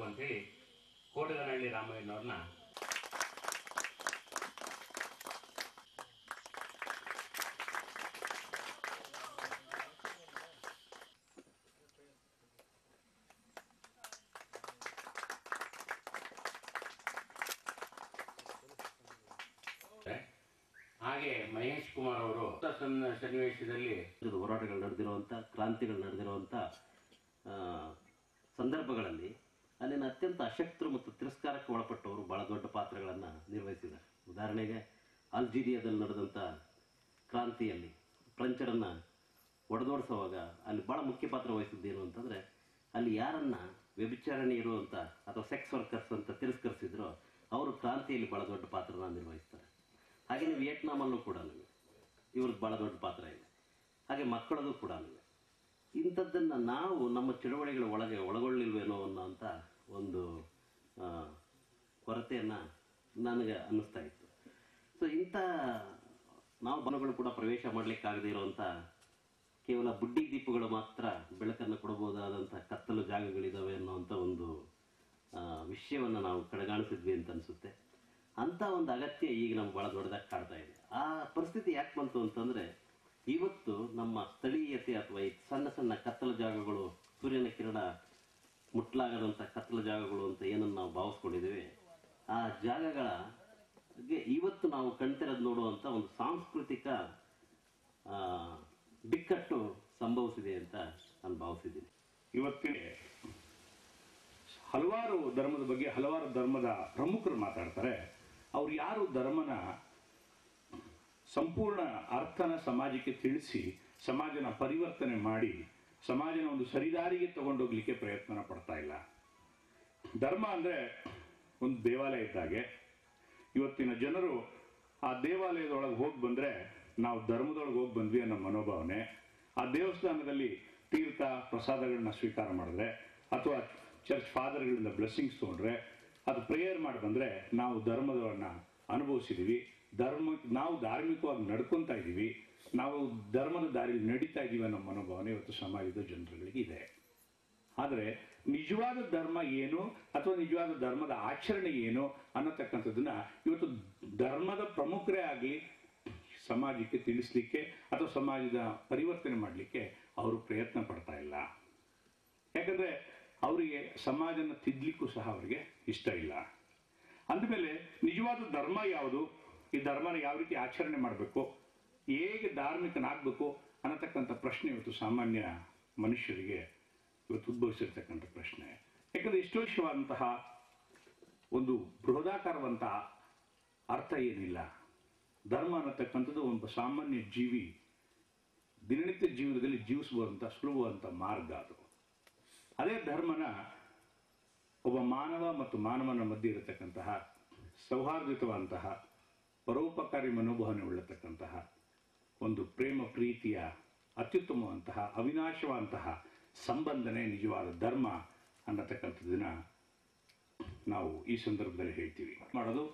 ಮಾಡಬೇಕು ಅಂತೇಳಿ ಕೋಟಗನಹಳ್ಳಿ ರಾಮಯ್ಯನವ್ರನ್ನ ಹಾಗೆ ಮಹೇಶ್ ಕುಮಾರ್ ಅವರು ಸನ್ನಿವೇಶದಲ್ಲಿ ಹೋರಾಟಗಳು ನಡೆದಿರುವಂಥ ಕ್ರಾಂತಿಗಳು ನಡೆದಿರುವಂಥ ಸಂದರ್ಭಗಳಲ್ಲಿ ಅಲ್ಲಿನ ಅತ್ಯಂತ ಅಶಕ್ತರು ಮತ್ತು ತಿರಸ್ಕಾರಕ್ಕೆ ಒಳಪಟ್ಟವರು ಭಾಳ ದೊಡ್ಡ ಪಾತ್ರಗಳನ್ನು ನಿರ್ವಹಿಸಿದ್ದಾರೆ. ಉದಾಹರಣೆಗೆ ಅಲ್ಜೀರಿಯಾದಲ್ಲಿ ನಡೆದಂಥ ಕ್ರಾಂತಿಯಲ್ಲಿ ಫ್ರೆಂಚರನ್ನು ಒಡೆದೋಡಿಸುವಾಗ ಅಲ್ಲಿ ಭಾಳ ಮುಖ್ಯ ಪಾತ್ರ ವಹಿಸಿದ್ದೇನು ಅಂತಂದರೆ ಅಲ್ಲಿ ಯಾರನ್ನ ವ್ಯಭಿಚಾರಣೆ ಇರುವಂಥ ಅಥವಾ ಸೆಕ್ಸ್ ವರ್ಕರ್ಸ್ ಅಂತ ತಿರಸ್ಕರಿಸಿದ್ರೋ ಅವರು ಕ್ರಾಂತಿಯಲ್ಲಿ ಭಾಳ ದೊಡ್ಡ ಪಾತ್ರನ ನಿರ್ವಹಿಸ್ತಾರೆ. ಹಾಗೆಯೇ ವಿಯೆಟ್ನಾಮಲ್ಲೂ ಕೂಡ ಇವ್ರದ್ದು ಭಾಳ ದೊಡ್ಡ ಪಾತ್ರ ಇದೆ. ಹಾಗೆ ಮಕ್ಕಳದು ಕೂಡ ಇಂಥದ್ದನ್ನು ನಾವು ನಮ್ಮ ಚಳವಳಿಗಳ ಒಳಗೊಳ್ಳಿಲ್ವೇನೋ ಅನ್ನೋಂಥ ಒಂದು ಕೊರತೆಯನ್ನು ನನಗೆ ಅನ್ನಿಸ್ತಾ ಇತ್ತು. ಸೊ ಇಂಥ ನಾವು ಬನಗಳು ಕೂಡ ಪ್ರವೇಶ ಮಾಡಲಿಕ್ಕಾಗದೇ ಇರುವಂಥ ಕೇವಲ ಬುಡ್ಡಿ ದೀಪಗಳು ಮಾತ್ರ ಬೆಳಕನ್ನು ಕೊಡಬಹುದಾದಂಥ ಕತ್ತಲು ಜಾಗಗಳಿದ್ದಾವೆ ಅನ್ನೋವಂಥ ಒಂದು ವಿಷಯವನ್ನು ನಾವು ಕಡೆಗಾಣಿಸಿದ್ವಿ ಅಂತ ಅನಿಸುತ್ತೆ. ಅಂಥ ಒಂದು ಅಗತ್ಯ ಈಗ ನಮ್ಗೆ ಭಾಳ ದೊಡ್ಡದಾಗಿ ಕಾಡ್ತಾ ಇದೆ. ಆ ಪರಿಸ್ಥಿತಿ ಯಾಕೆ ಬಂತು ಅಂತಂದರೆ ಇವತ್ತು ನಮ್ಮ ಸ್ಥಳೀಯತೆ ಅಥವಾ ಈ ಸಣ್ಣ ಸಣ್ಣ ಕತ್ತಲು ಜಾಗಗಳು, ಸೂರ್ಯನ ಕಿರಣ ಮುಟ್ಲಾಗದಂಥ ಕತ್ತಲು ಜಾಗಗಳು ಅಂತ ಏನನ್ನು ನಾವು ಭಾವಿಸ್ಕೊಂಡಿದ್ದೀವಿ, ಆ ಜಾಗಗಳಿಗೆ ಇವತ್ತು ನಾವು ಕಣ್ತೆರೆದು ನೋಡುವಂಥ ಒಂದು ಸಾಂಸ್ಕೃತಿಕ ಬಿಕ್ಕಟ್ಟು ಸಂಭವಿಸಿದೆ ಅಂತ ನಾನು ಭಾವಿಸಿದ್ದೀನಿ. ಇವತ್ತಿನ ಹಲವಾರು ಧರ್ಮದ ಬಗ್ಗೆ ಹಲವಾರು ಧರ್ಮದ ಪ್ರಮುಖರು ಮಾತಾಡ್ತಾರೆ. ಅವ್ರು ಯಾರು ಧರ್ಮನ ಸಂಪೂರ್ಣ ಅರ್ಥನ ಸಮಾಜಕ್ಕೆ ತಿಳಿಸಿ ಸಮಾಜನ ಪರಿವರ್ತನೆ ಮಾಡಿ ಸಮಾಜನ ಒಂದು ಸರಿದಾರಿಗೆ ತಗೊಂಡೋಗ್ಲಿಕ್ಕೆ ಪ್ರಯತ್ನ ಪಡ್ತಾ ಇಲ್ಲ. ಧರ್ಮ ಅಂದರೆ ಒಂದು ದೇವಾಲಯ ಇದ್ದಾಗೆ. ಇವತ್ತಿನ ಜನರು ಆ ದೇವಾಲಯದೊಳಗೆ ಹೋಗಿ ಬಂದರೆ ನಾವು ಧರ್ಮದೊಳಗೆ ಹೋಗಿ ಬಂದ್ವಿ ಅನ್ನೋ ಮನೋಭಾವನೆ. ಆ ದೇವಸ್ಥಾನದಲ್ಲಿ ತೀರ್ಥ ಪ್ರಸಾದಗಳನ್ನ ಸ್ವೀಕಾರ ಮಾಡಿದ್ರೆ ಅಥವಾ ಚರ್ಚ್ ಫಾದರ್ಗಳಿಂದ ಬ್ಲೆಸ್ಸಿಂಗ್ಸ್ ತೊಗೊಂಡ್ರೆ ಅದು ಪ್ರೇಯರ್ ಮಾಡಿ ಬಂದರೆ ನಾವು ಧರ್ಮದವನ್ನ ಅನುಭವಿಸಿದ್ದೀವಿ, ನಾವು ಧಾರ್ಮಿಕವಾಗಿ ನಡ್ಕೊತಾ ಇದ್ದೀವಿ, ನಾವು ಧರ್ಮದ ದಾರಿಯಲ್ಲಿ ನಡೀತಾ ಇದ್ದೀವಿ ಅನ್ನೋ ಮನೋಭಾವನೆ ಇವತ್ತು ಸಮಾಜದ ಜನರುಗಳಿಗೆ ಇದೆ. ಆದರೆ ನಿಜವಾದ ಧರ್ಮ ಏನು ಅಥವಾ ನಿಜವಾದ ಧರ್ಮದ ಆಚರಣೆ ಏನು ಅನ್ನತಕ್ಕಂಥದ್ದನ್ನ ಇವತ್ತು ಧರ್ಮದ ಪ್ರಮುಖರೇ ಆಗಲಿ ಸಮಾಜಕ್ಕೆ ತಿಳಿಸ್ಲಿಕ್ಕೆ ಅಥವಾ ಸಮಾಜದ ಪರಿವರ್ತನೆ ಮಾಡಲಿಕ್ಕೆ ಅವರು ಪ್ರಯತ್ನ ಪಡ್ತಾ ಇಲ್ಲ. ಯಾಕಂದರೆ ಅವರಿಗೆ ಸಮಾಜನ ತಿದ್ದಲಿಕ್ಕೂ ಸಹ ಅವರಿಗೆ ಇಷ್ಟ ಇಲ್ಲ. ಅಂದಮೇಲೆ ನಿಜವಾದ ಧರ್ಮ ಯಾವುದು, ಈ ಧರ್ಮನ ಯಾವ ರೀತಿ ಆಚರಣೆ ಮಾಡಬೇಕು, ಹೇಗೆ ಧಾರ್ಮಿಕನಾಗಬೇಕು ಅನ್ನತಕ್ಕಂಥ ಪ್ರಶ್ನೆ ಇವತ್ತು ಸಾಮಾನ್ಯ ಮನುಷ್ಯರಿಗೆ ಇವತ್ತು ಉದ್ಭವಿಸಿರ್ತಕ್ಕಂಥ ಪ್ರಶ್ನೆ. ಯಾಕಂದರೆ ಇಷ್ಟು ವಿಷಯವಾದಂತಹ ಒಂದು ಬೃಹದಾಕಾರವಂತಹ ಅರ್ಥ ಏನಿಲ್ಲ. ಧರ್ಮ ಅನ್ನತಕ್ಕಂಥದ್ದು ಒಬ್ಬ ಸಾಮಾನ್ಯ ಜೀವಿ ದಿನನಿತ್ಯ ಜೀವನದಲ್ಲಿ ಜೀವಿಸುವಂಥ ಸುಲಭವಾದಂಥ ಮಾರ್ಗ ಅದು. ಅದೇ ಧರ್ಮನ ಒಬ್ಬ ಮಾನವ ಮತ್ತು ಮಾನವನ ಮಧ್ಯೆ ಇರತಕ್ಕಂತಹ ಸೌಹಾರ್ದಯುತವಾದಂತಹ ಪರೋಪಕಾರಿ ಮನೋಭಾವನೆ ಉಳ್ಳತಕ್ಕಂತಹ ಒಂದು ಪ್ರೇಮ ಪ್ರೀತಿಯ ಅತ್ಯುತ್ತಮವಂತಹ ಅವಿನಾಶವಾದಂತಹ ಸಂಬಂಧನೇ ನಿಜವಾದ ಧರ್ಮ ಅನ್ನತಕ್ಕಂಥದ್ದನ್ನ ನಾವು ಈ ಸಂದರ್ಭದಲ್ಲಿ ಹೇಳ್ತೀವಿ. ಮಾಡೋದು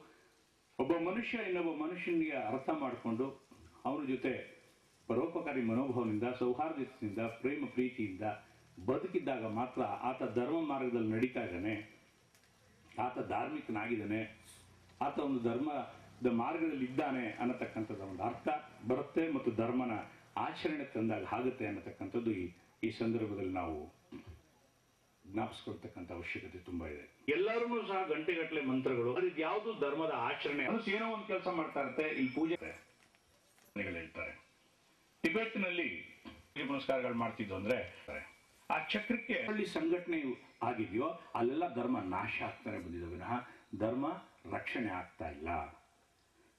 ಒಬ್ಬ ಮನುಷ್ಯ ಇನ್ನೊಬ್ಬ ಮನುಷ್ಯನಿಗೆ ಅರ್ಥ ಮಾಡಿಕೊಂಡು ಅವನ ಜೊತೆ ಪರೋಪಕಾರಿ ಮನೋಭಾವದಿಂದ ಸೌಹಾರ್ದತೆಯಿಂದ ಪ್ರೇಮ ಪ್ರೀತಿಯಿಂದ ಬದುಕಿದ್ದಾಗ ಮಾತ್ರ ಆತ ಧರ್ಮ ಮಾರ್ಗದಲ್ಲಿ ನಡೀತಾ ಇದ್ದಾನೆ, ಆತ ಧಾರ್ಮಿಕನಾಗಿದ್ದಾನೆ, ಆತ ಒಂದು ಧರ್ಮದ ಮಾರ್ಗದಲ್ಲಿ ಇದ್ದಾನೆ ಅನ್ನತಕ್ಕಂಥದ್ದು ಒಂದು ಅರ್ಥ ಬರುತ್ತೆ ಮತ್ತು ಧರ್ಮನ ಆಚರಣೆ ತಂದಾಗ ಆಗುತ್ತೆ ಅನ್ನತಕ್ಕಂಥದ್ದು ಈ ಸಂದರ್ಭದಲ್ಲಿ ನಾವು ಜ್ಞಾಪಿಸ್ಕೊಳ್ತಕ್ಕಂಥ ಅವಶ್ಯಕತೆ ತುಂಬಾ ಇದೆ. ಎಲ್ಲರೂ ಸಹ ಗಂಟೆಗಟ್ಟಲೆ ಮಂತ್ರಗಳು, ಅದು ಯಾವುದು ಧರ್ಮದ ಆಚರಣೆ ಏನೋ ಒಂದು ಕೆಲಸ ಮಾಡ್ತಾ ಇರುತ್ತೆ. ಇಲ್ಲಿ ಪೂಜೆ ಹೇಳ್ತಾರೆ, ಟಿಬೆಟ್ನಲ್ಲಿ ಪುನಸ್ಕಾರಗಳು ಮಾಡ್ತಿದ್ದು ಅಂದ್ರೆ ಆ ಚಕ್ರಕ್ಕೆ ಹಳ್ಳಿ ಸಂಘಟನೆ ಆಗಿದೆಯೋ ಅಲ್ಲೆಲ್ಲ ಧರ್ಮ ನಾಶ ಆಗ್ತಾನೆ ಬಂದಿದೆ ವಿನಃ ಧರ್ಮ ರಕ್ಷಣೆ ಆಗ್ತಾ ಇಲ್ಲ.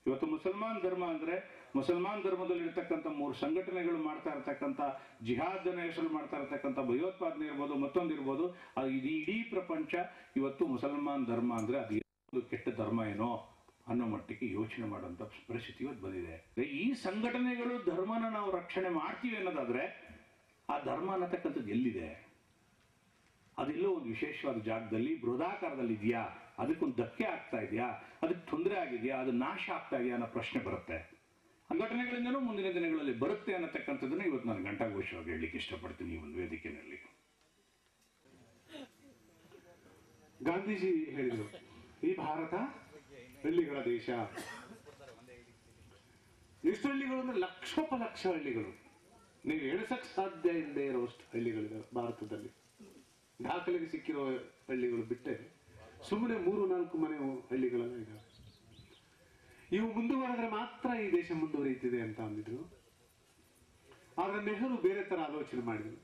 ಇವತ್ತು ಮುಸಲ್ಮಾನ್ ಧರ್ಮ ಅಂದ್ರೆ ಮುಸಲ್ಮಾನ್ ಧರ್ಮದಲ್ಲಿ ಇರ್ತಕ್ಕಂಥ 3 ಸಂಘಟನೆಗಳು ಮಾಡ್ತಾ ಇರತಕ್ಕಂಥ ಜಿಹಾದ್ ಹೆಸರು ಮಾಡ್ತಾ ಇರತಕ್ಕಂಥ ಭಯೋತ್ಪಾದನೆ ಇರ್ಬೋದು, ಮತ್ತೊಂದಿರ್ಬೋದು, ಅದು ಇಡೀ ಪ್ರಪಂಚ ಇವತ್ತು ಮುಸಲ್ಮಾನ್ ಧರ್ಮ ಅಂದ್ರೆ ಅದು ಕೆಟ್ಟ ಧರ್ಮ ಏನೋ ಅನ್ನೋ ಮಟ್ಟಿಗೆ ಯೋಚನೆ ಮಾಡುವಂತ ಪರಿಸ್ಥಿತಿ ಇವತ್ತು ಬಂದಿದೆ. ಈ ಸಂಘಟನೆಗಳು ಧರ್ಮನ ನಾವು ರಕ್ಷಣೆ ಮಾಡ್ತೀವಿ ಅನ್ನೋದಾದ್ರೆ ಆ ಧರ್ಮ ಅನ್ನತಕ್ಕಂಥದ್ದು ಎಲ್ಲಿದೆ? ಅದೆಲ್ಲೋ ಒಂದು ವಿಶೇಷವಾದ ಜಾಗದಲ್ಲಿ ಬೃಹದಾಕಾರದಲ್ಲಿ ಇದೆಯಾ, ಅದಕ್ಕೊಂದು ಧಕ್ಕೆ ಆಗ್ತಾ ಇದೆಯಾ, ಅದಕ್ಕೆ ತೊಂದರೆ ಆಗಿದೆಯಾ, ಅದು ನಾಶ ಆಗ್ತಾ ಇದೆಯಾ ಅನ್ನೋ ಪ್ರಶ್ನೆ ಬರುತ್ತೆ. ಸಂಘಟನೆಗಳಿಂದನೂ ಮುಂದಿನ ದಿನಗಳಲ್ಲಿ ಬರುತ್ತೆ ಅನ್ನತಕ್ಕಂಥದ್ದನ್ನ ಇವತ್ತು ನಾನು ಘಂಟಾಘೋಷವಾಗಿ ಹೇಳಲಿಕ್ಕೆ ಇಷ್ಟಪಡ್ತೀನಿ ಈ ಒಂದು ವೇದಿಕೆಯಲ್ಲಿ. ಗಾಂಧೀಜಿ ಹೇಳಿದರು, ಈ ಭಾರತ ಹಳ್ಳಿಗಳ ದೇಶ. ಎಷ್ಟು ಹಳ್ಳಿಗಳು ಅಂದ್ರೆ ಲಕ್ಷೋಪಲಕ್ಷ ಹಳ್ಳಿಗಳು. ನೀವು ಎಣಿಸಕ್ ಸಾಧ್ಯ ಇಲ್ಲದೆ ಇರುವಷ್ಟು ಹಳ್ಳಿಗಳಿವೆ ಭಾರತದಲ್ಲಿ. ದಾಖಲೆಗೆ ಸಿಕ್ಕಿರೋ ಹಳ್ಳಿಗಳು ಬಿಟ್ಟೆ ಸುಮ್ಮನೆ 3-4 ಮನೆ ಹಳ್ಳಿಗಳೆಲ್ಲ ಇದ್ದಾವೆ. ಇವು ಮುಂದುವರೆದ್ರೆ ಮಾತ್ರ ಈ ದೇಶ ಮುಂದುವರಿಯುತ್ತಿದೆ ಅಂತ ಅಂದಿದ್ರು. ಆದ್ರೆ ನೆಹರು ಬೇರೆ ತರ ಆಲೋಚನೆ ಮಾಡಿದ್ರು.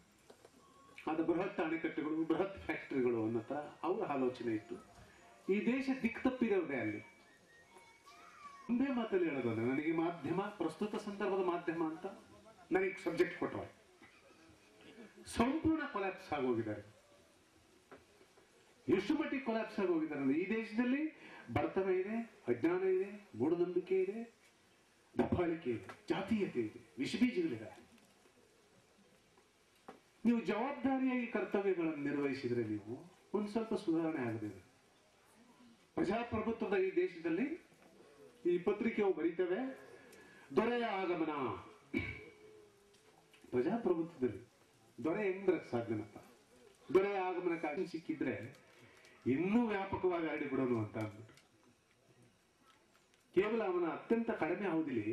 ಅದು ಬೃಹತ್ ಅಣೆಕಟ್ಟುಗಳು, ಬೃಹತ್ ಫ್ಯಾಕ್ಟರಿಗಳು ಅನ್ನೋ ತರ ಅವರ ಆಲೋಚನೆ ಇತ್ತು. ಈ ದೇಶ ದಿಕ್ಕು ತಪ್ಪಿರೋದೇ ಅಲ್ಲಿ. ಒಂದೇ ಮಾತಲ್ಲಿ ಹೇಳೋದು, ನನಗೆ ಮಾಧ್ಯಮ, ಪ್ರಸ್ತುತ ಸಂದರ್ಭದ ಮಾಧ್ಯಮ ಅಂತ ನನಗೆ ಸಬ್ಜೆಕ್ಟ್ ಕೊಟ್ಟರು, ಸಂಪೂರ್ಣ ಕೊಲ್ಯಾಪ್ಸ್ ಆಗೋಗಿದ್ದಾರೆ. ಎಷ್ಟು ಮಟ್ಟಿಗೆ ಕೊಲ್ಯಾಪ್ಸ್ ಆಗೋಗಿದ್ದಾರೆ ಅಂದ್ರೆ, ಈ ದೇಶದಲ್ಲಿ ಬಡತನ ಇದೆ, ಅಜ್ಞಾನ ಇದೆ, ಮೂಢನಂಬಿಕೆ ಇದೆ, ದಬ್ಬಾಳಿಕೆ ಇದೆ, ಜಾತೀಯತೆ ಇದೆ, ವಿಷಬೀಜಗಳಿದೆ. ನೀವು ಜವಾಬ್ದಾರಿಯಾಗಿ ಕರ್ತವ್ಯಗಳನ್ನು ನಿರ್ವಹಿಸಿದ್ರೆ ನೀವು ಒಂದು ಸ್ವಲ್ಪ ಸುಧಾರಣೆ ಆಗಬೇಕು. ಪ್ರಜಾಪ್ರಭುತ್ವದ ಈ ದೇಶದಲ್ಲಿ ಈ ಪತ್ರಿಕೆಯು ಬರೀತವೆ, ದೊರೆಯ ಆಗಮನ. ಪ್ರಜಾಪ್ರಭುತ್ವದಲ್ಲಿ ದೊರೆ ಹೆಂಗ್ ಸಾಧ್ಯನಪ್ಪ? ದೊರೆಯ ಆಗಮನಕ್ಕಾಗಿ ಸಿಕ್ಕಿದ್ರೆ ಇನ್ನೂ ವ್ಯಾಪಕವಾಗಿ ಹರಡಿ ಬಿಡೋನು ಅಂತ ಅಂದ್ಬಿಟ್ಟು, ಕೇವಲ ಅವನ ಅತ್ಯಂತ ಕಡಿಮೆ ಅವಧಿಲಿ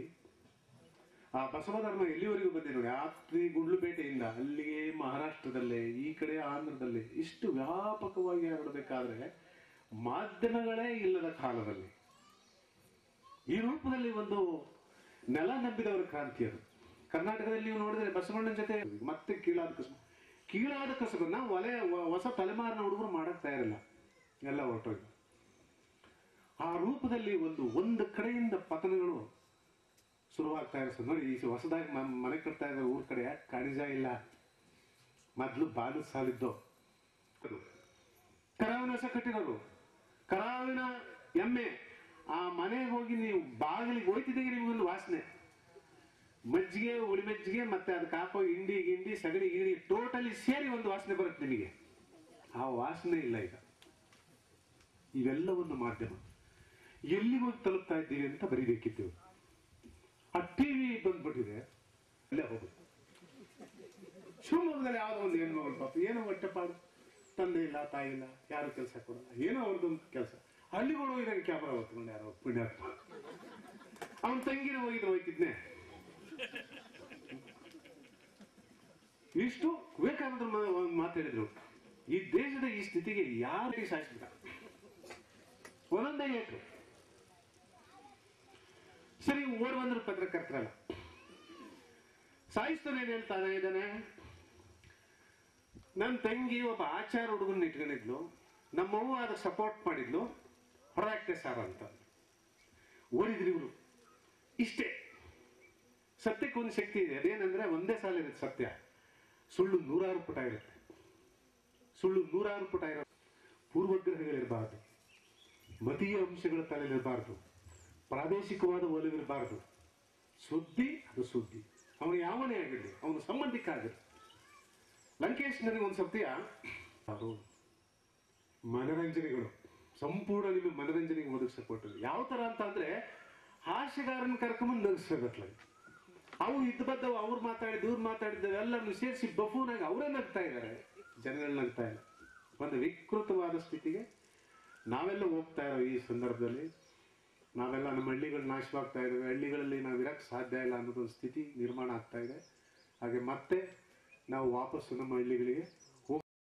ಆ ಬಸವ ಧರ್ಮ ಎಲ್ಲಿವರೆಗೂ ಬಂದೆ ನೋಡಿ. ಆತ್ರಿ ಗುಂಡ್ಲುಪೇಟೆಯಿಂದ ಅಲ್ಲಿಗೆ ಮಹಾರಾಷ್ಟ್ರದಲ್ಲೇ, ಈ ಕಡೆ ಆಂಧ್ರದಲ್ಲೇ ಇಷ್ಟು ವ್ಯಾಪಕವಾಗಿ ಹರಡಬೇಕಾದ್ರೆ ಮಾಧ್ಯಮಗಳೇ ಇಲ್ಲದ ಕಾಲದಲ್ಲಿ ಈ ರೂಪದಲ್ಲಿ ಒಂದು ನೆಲ ನಂಬಿದವರ ಕ್ರಾಂತಿ ಅದು. ಕರ್ನಾಟಕದಲ್ಲಿ ನೀವು ನೋಡಿದ್ರೆ ಬಸವಣ್ಣನ ಜೊತೆ ಮತ್ತೆ ಕೀಳಾದ ಕಸಬನ್ನ ಹೊಸ ತಲೆಮಾರಿನ ಹುಡುಗರು ಮಾಡಕ್ ತಯಾರಿಲ್ಲ, ಎಲ್ಲ ಹೊರಟೋಗಿ. ಆ ರೂಪದಲ್ಲಿ ಒಂದು ಕಡೆಯಿಂದ ಪತನಗಳು ಶುರುವಾಗ್ತಾ ಇರ್ತದೆ ನೋಡಿ. ಈ ಹೊಸದಾಗಿ ಮನೆ ಕಟ್ತಾ ಇದ್ದಾರೆ ಊರ್ ಕಡೆ, ಕಾಣಿಜ ಇಲ್ಲ, ಮೊದ್ಲು ಬಾಲು ಸಾಲಿದ್ದು, ಕರಾವಿನ ಹೊಸ ಕಟ್ಟಿರೋರು, ಕರಾವಿನ ಎಮ್ಮೆ. ಆ ಮನೆಗೆ ಹೋಗಿ ನೀವು ಬಾಗಿಲಿಗೆ ಹೋಯ್ತಿದ್ದಾಗ ನಿಮ್ಗೊಂದು ವಾಸನೆ, ಮಜ್ಜಿಗೆ, ಹುಳಿ ಮಜ್ಜಿಗೆ, ಮತ್ತೆ ಅದಕ್ಕೆ ಹಾಕೋ ಗಿಂಡಿ, ಸಗಣಿ ಗಿಣಿ ಟೋಟಲಿ ಸೇರಿ ಒಂದು ವಾಸನೆ ಬರುತ್ತೆ ನಿಮಗೆ. ಆ ವಾಸನೆ ಇಲ್ಲ ಈಗ. ಇವೆಲ್ಲವನ್ನು ಮಾಧ್ಯಮ ಎಲ್ಲಿಗೂ ತಲುಪ್ತಾ ಇದ್ದೀವಿ ಅಂತ ಬರೀಬೇಕಿತ್ತು. ಆ ಟಿವಿ ಬಂದ್ಬಿಟ್ಟಿದೆ, ಅಲ್ಲೇ ಹೋಗುದು. ಶಿವಮೊಗ್ಗದಲ್ಲಿ ಯಾವುದೋ ಒಂದು ಹೆಣ್ಮಗಳು ಪಾಪ ಏನೋ ಹೊಟ್ಟೆಪಾಡು, ತಂದೆ ಇಲ್ಲ, ತಾಯಿ ಇಲ್ಲ, ಯಾರು ಕೆಲಸ ಕೊಡಲ್ಲ, ಏನೋ ಅವ್ರದ್ದೊಂದು ಕೆಲಸ. ಹಳ್ಳಿಗಳು ಹೋಗಿದಾಗ ಕ್ಯಾಮ್ರಾ ಹೊತ್ಕೊಂಡು ಯಾರೋ ಪುಣ್ಯಾತ್ಮ, ಅವನ ತಂಗಿನ ಹೋಯ್ತಿದ್ನೆ. ಇಷ್ಟು ವಿವೇಕಾನಂದರು ಒಂದು ಮಾತಾಡಿದ್ರು, ಈ ದೇಶದ ಈ ಸ್ಥಿತಿಗೆ ಯಾರಿಗೆ ಶಾಶ್ವತ? ಒಂದೊಂದೇ ಏಟು. ಸರಿ, ಓಡ್ ಬಂದ್ರು ಪತ್ರಕರ್ತರಲ್ಲ, ಸಾಯಿಸ್ತಾನೆ ಏನ್ ಹೇಳ್ತಾ ಇದ್ದಾನೆ, ನನ್ನ ತಂಗಿ ಒಬ್ಬ ಆಚಾರ ಹುಡುಗನ್ನ ಇಟ್ಕೊಂಡಿದ್ಲು, ನಮ್ಮವ್ವ ಅದಕ್ಕೆ ಸಪೋರ್ಟ್ ಮಾಡಿದ್ಲು, ಹೊರಹಾಕ್ತೆ ಸಾರ ಅಂತ ಓಡಿದ್ರು ಇವರು. ಇಷ್ಟೇ. ಸತ್ಯಕ್ಕೆ ಒಂದು ಶಕ್ತಿ ಇದೆ, ಅದೇನಂದ್ರೆ ಒಂದೇ ಸಾಲ ಇರುತ್ತೆ ಸತ್ಯ. ಸುಳ್ಳು 100 ಪುಟ ಇರುತ್ತೆ. ಸುಳ್ಳು 100 ಪುಟ ಇರೋ, ಪೂರ್ವಗ್ರಹಗಳಿರಬಾರ್ದು, ಮತೀಯ ಅಂಶಗಳ ತಲೆಲಿರಬಾರ್ದು, ಪ್ರಾದೇಶಿಕವಾದ ಒಲವಿರಬಾರ್ದು. ಸುದ್ದಿ ಅದು ಸುದ್ದಿ, ಅವನು ಯಾವನೇ ಆಗಿರಲಿ, ಅವನು ಸಂಬಂಧಿಕ ಆಗಿರಲಿ. ಲಂಕೇಶ್ ನನಗೆ ಒಂದು ಸತ್ಯ, ಮನರಂಜನೆಗಳು ಸಂಪೂರ್ಣ ನಿಮಗೆ ಮನರಂಜನೆಗೆ ಒದಗಿಸಕೊಟ್ಟರು. ಯಾವ ತರ ಅಂತ ಅಂದ್ರೆ, ಹಾಸ್ಯಗಾರನ ಕರ್ಕೊಂಬಂದು ನಗಿಸೋದತ್ಲ. ಅವು ಇದ್ದಬದ್ದವು, ಅವ್ರು ಮಾತಾಡಿದ್ದು ಇವ್ರು ಮಾತಾಡಿದ್ದವು ಎಲ್ಲರೂ ಸೇರಿಸಿ ಬಫೂನಾಗಿ ಅವರೇ ನಗ್ತಾ ಇದ್ದಾರೆ, ಜನಗಳು ನಗ್ತಾ ಇಲ್ಲ. ಒಂದು ವಿಕೃತವಾದ ಸ್ಥಿತಿಗೆ ನಾವೆಲ್ಲ ಹೋಗ್ತಾ ಇರೋ ಈ ಸಂದರ್ಭದಲ್ಲಿ ನಾವೆಲ್ಲ ನಮ್ಮ ಹಳ್ಳಿಗಳು ನಾಶವಾಗ್ತಾ ಇದ್ದಾವೆ. ಹಳ್ಳಿಗಳಲ್ಲಿ ನಾವು ಇರಕ್ಕೆ ಸಾಧ್ಯ ಇಲ್ಲ ಅನ್ನೋದೊಂದು ಸ್ಥಿತಿ ನಿರ್ಮಾಣ ಆಗ್ತಾ ಇದೆ. ಹಾಗೆ ಮತ್ತೆ ನಾವು ವಾಪಸ್ಸು ನಮ್ಮ ಹಳ್ಳಿಗಳಿಗೆ